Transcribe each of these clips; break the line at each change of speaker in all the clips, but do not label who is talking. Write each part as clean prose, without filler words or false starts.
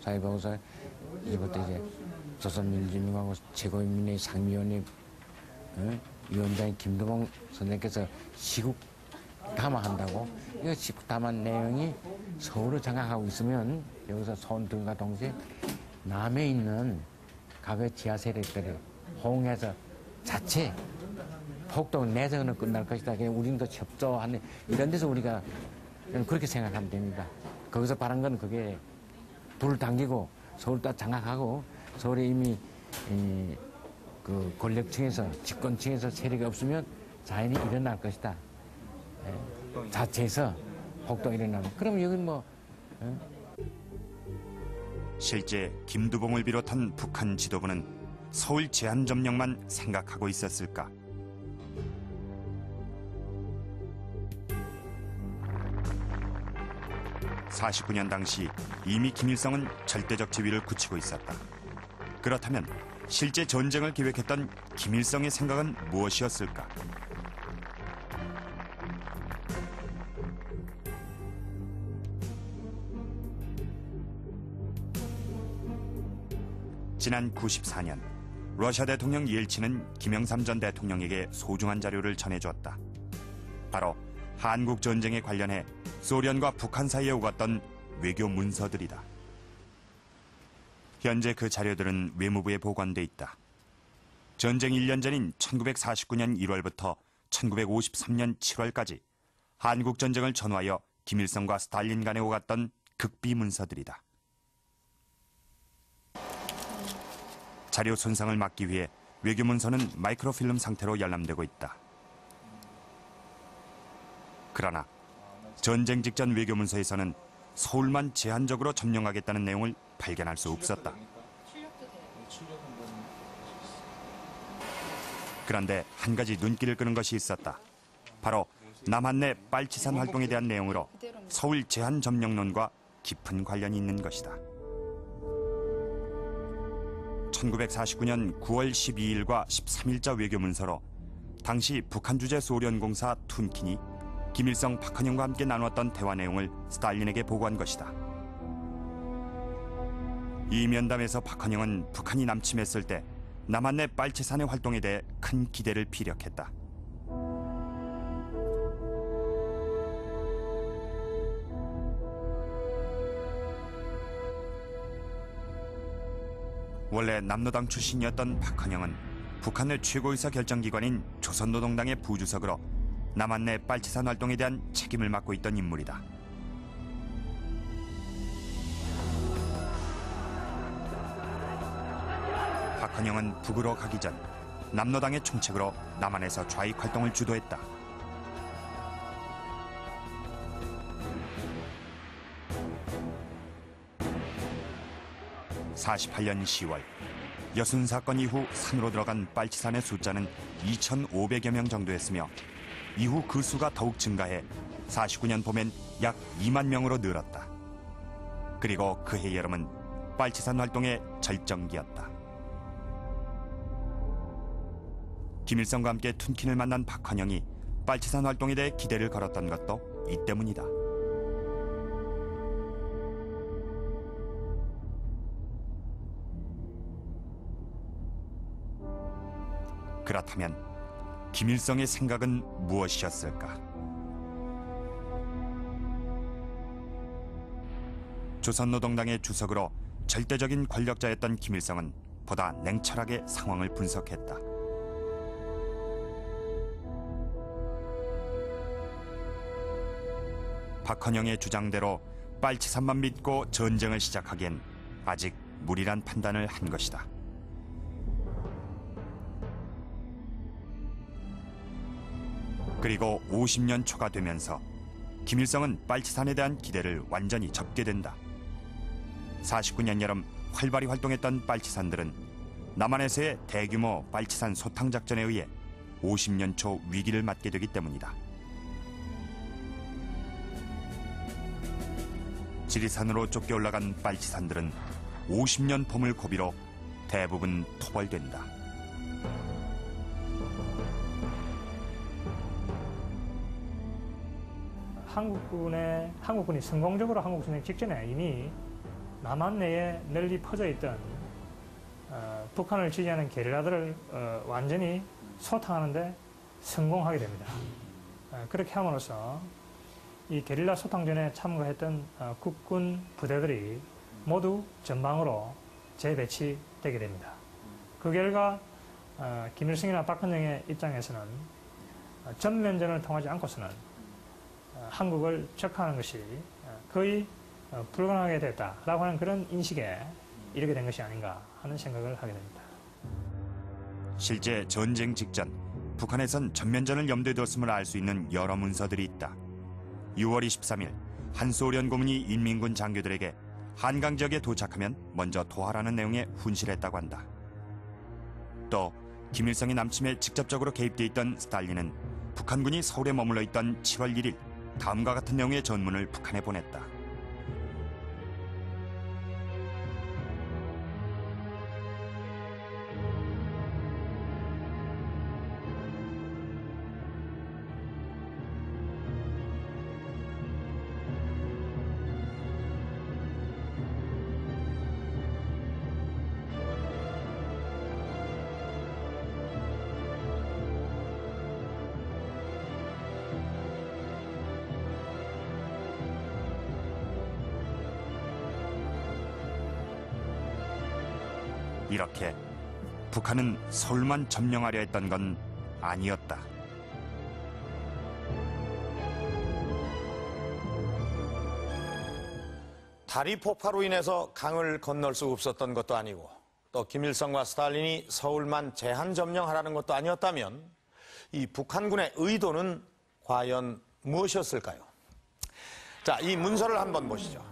사회보고서 이것도 이제 조선민주주의민주공화국 최고인민회의 상임위원회 위원장인 김두봉 선생님께서 시국 담화한다고. 이 시국 담화 내용이 서울을 장악하고 있으면 여기서 서울과 동시에 남해 있는 과거의 지하 세력들을 호응해서 자체 폭동 내정은 끝날 것이다. 우리는 더 협조하는 이런 데서 우리가 그렇게 생각하면 됩니다. 거기서 바란 건 그게 불을 당기고 서울 다 장악하고 서울에 이미 그 권력층에서 집권층에서 세력이 없으면 자연히 일어날 것이다. 자체에서 폭동이 일어나면 그럼 여기 뭐
실제 김두봉을 비롯한 북한 지도부는 서울 제한 점령만 생각하고 있었을까? (49년) 당시 이미 김일성은 절대적 지위를 굳히고 있었다. 그렇다면 실제 전쟁을 계획했던 김일성의 생각은 무엇이었을까? 지난 94년 러시아 대통령 옐친은 김영삼 전 대통령에게 소중한 자료를 전해주었다. 바로 한국 전쟁에 관련해 소련과 북한 사이에 오갔던 외교 문서들이다. 현재 그 자료들은 외무부에 보관돼 있다. 전쟁 1년 전인 1949년 1월부터 1953년 7월까지 한국 전쟁을 전후하여 김일성과 스탈린 간에 오갔던 극비 문서들이다. 자료 손상을 막기 위해 외교 문서는 마이크로필름 상태로 열람되고 있다. 그러나 전쟁 직전 외교 문서에서는 서울만 제한적으로 점령하겠다는 내용을 발견할 수 없었다. 그런데 한 가지 눈길을 끄는 것이 있었다. 바로 남한 내 빨치산 활동에 대한 내용으로 서울 제한 점령론과 깊은 관련이 있는 것이다. 1949년 9월 12일과 13일자 외교 문서로 당시 북한 주재 소련공사 툰킨이 김일성, 박헌영과 함께 나누었던 대화 내용을 스탈린에게 보고한 것이다. 이 면담에서 박헌영은 북한이 남침했을 때 남한 내 빨치산의 활동에 대해 큰 기대를 피력했다. 원래 남노당 출신이었던 박헌영은 북한의 최고의사 결정기관인 조선노동당의 부주석으로 남한 내 빨치산 활동에 대한 책임을 맡고 있던 인물이다. 박헌영은 북으로 가기 전 남노당의 총책으로 남한에서 좌익 활동을 주도했다. (48년 10월) 여순 사건 이후 산으로 들어간 빨치산의 숫자는 2,500여 명 정도였으며 이후 그 수가 더욱 증가해 49년 봄엔 약 2만 명으로 늘었다. 그리고 그해 여름은 빨치산 활동의 절정기였다. 김일성과 함께 툰킨을 만난 박헌영이 빨치산 활동에 대해 기대를 걸었던 것도 이 때문이다. 그렇다면 김일성의 생각은 무엇이었을까? 조선노동당의 주석으로 절대적인 권력자였던 김일성은 보다 냉철하게 상황을 분석했다. 박헌영의 주장대로 빨치산만 믿고 전쟁을 시작하기엔 아직 무리란 판단을 한 것이다. 그리고 50년 초가 되면서 김일성은 빨치산에 대한 기대를 완전히 접게 된다. 49년 여름 활발히 활동했던 빨치산들은 남한에서의 대규모 빨치산 소탕 작전에 의해 50년 초 위기를 맞게 되기 때문이다. 지리산으로 쫓겨 올라간 빨치산들은 50년 봄을 고비로 대부분 토벌된다.
한국군이 성공적으로 한국 전쟁 직전에 이미 남한 내에 널리 퍼져 있던 북한을 지지하는 게릴라들을 완전히 소탕하는데 성공하게 됩니다. 그렇게 함으로써 이 게릴라 소탕전에 참가했던 국군 부대들이 모두 전방으로 재배치되게 됩니다. 그 결과 김일성이나 박헌영의 입장에서는 전면전을 통하지 않고서는 한국을 적화하는 것이 거의 불가능하게 됐다라고 하는 그런 인식에 이르게 된 것이 아닌가 하는 생각을 하게 됩니다.
실제 전쟁 직전 북한에선 전면전을 염두에 뒀음을 알 수 있는 여러 문서들이 있다. 6월 23일 한 소련 고문이 인민군 장교들에게 한강 지역에 도착하면 먼저 토하라는 내용의 훈시를 했다고 한다. 또 김일성의 남침에 직접적으로 개입돼 있던 스탈린은 북한군이 서울에 머물러 있던 7월 1일 다음과 같은 내용의 전문을 북한에 보냈다. 이렇게 북한은 서울만 점령하려 했던 건 아니었다.
다리 폭파로 인해서 강을 건널 수 없었던 것도 아니고 또 김일성과 스탈린이 서울만 제한 점령하라는 것도 아니었다면 이 북한군의 의도는 과연 무엇이었을까요? 자, 이 문서를 한번 보시죠.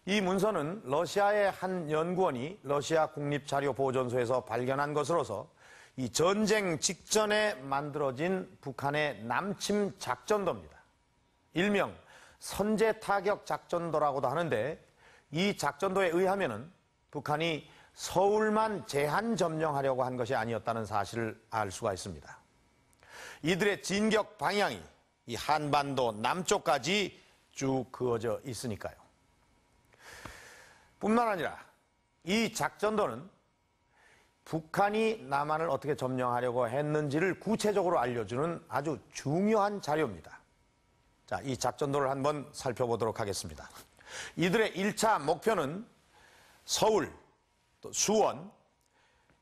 이 문서는 러시아의 한 연구원이 러시아 국립자료보존소에서 발견한 것으로서 이 전쟁 직전에 만들어진 북한의 남침 작전도입니다. 일명 선제타격 작전도라고도 하는데 이 작전도에 의하면은 북한이 서울만 제한 점령하려고 한 것이 아니었다는 사실을 알 수가 있습니다. 이들의 진격 방향이 이 한반도 남쪽까지 쭉 그어져 있으니까요. 뿐만 아니라 이 작전도는 북한이 남한을 어떻게 점령하려고 했는지를 구체적으로 알려주는 아주 중요한 자료입니다. 자, 이 작전도를 한번 살펴보도록 하겠습니다. 이들의 1차 목표는 서울, 또 수원,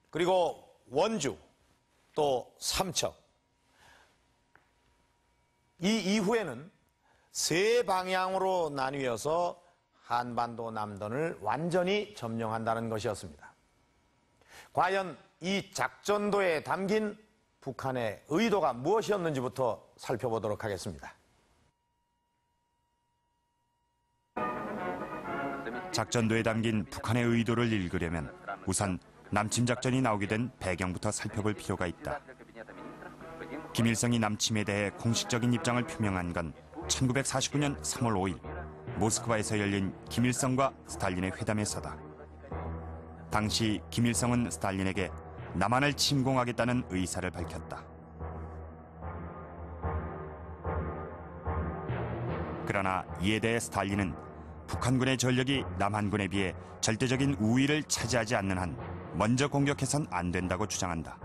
그리고 원주, 또 삼척. 이 이후에는 세 방향으로 나뉘어서 한반도 남don을 완전히 점령한다는 것이었습니다. 과연 이 작전도에 담긴 북한의 의도가 무엇이었는지부터 살펴보도록 하겠습니다.
작전도에 담긴 북한의 의도를 읽으려면 우선 남침 작전이 나오게 된 배경부터 살펴볼 필요가 있다. 김일성이 남침에 대해 공식적인 입장을 표명한 건 1949년 3월 5일 모스크바에서 열린 김일성과 스탈린의 회담에서다. 당시 김일성은 스탈린에게 남한을 침공하겠다는 의사를 밝혔다. 그러나 이에 대해 스탈린은 북한군의 전력이 남한군에 비해 절대적인 우위를 차지하지 않는 한 먼저 공격해선 안 된다고 주장한다.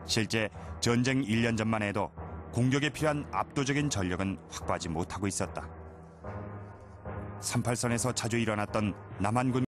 실제 전쟁 1년 전만 해도 공격에 필요한 압도적인 전력은 확보하지 못하고 있었다. 38선에서 자주 일어났던 남한군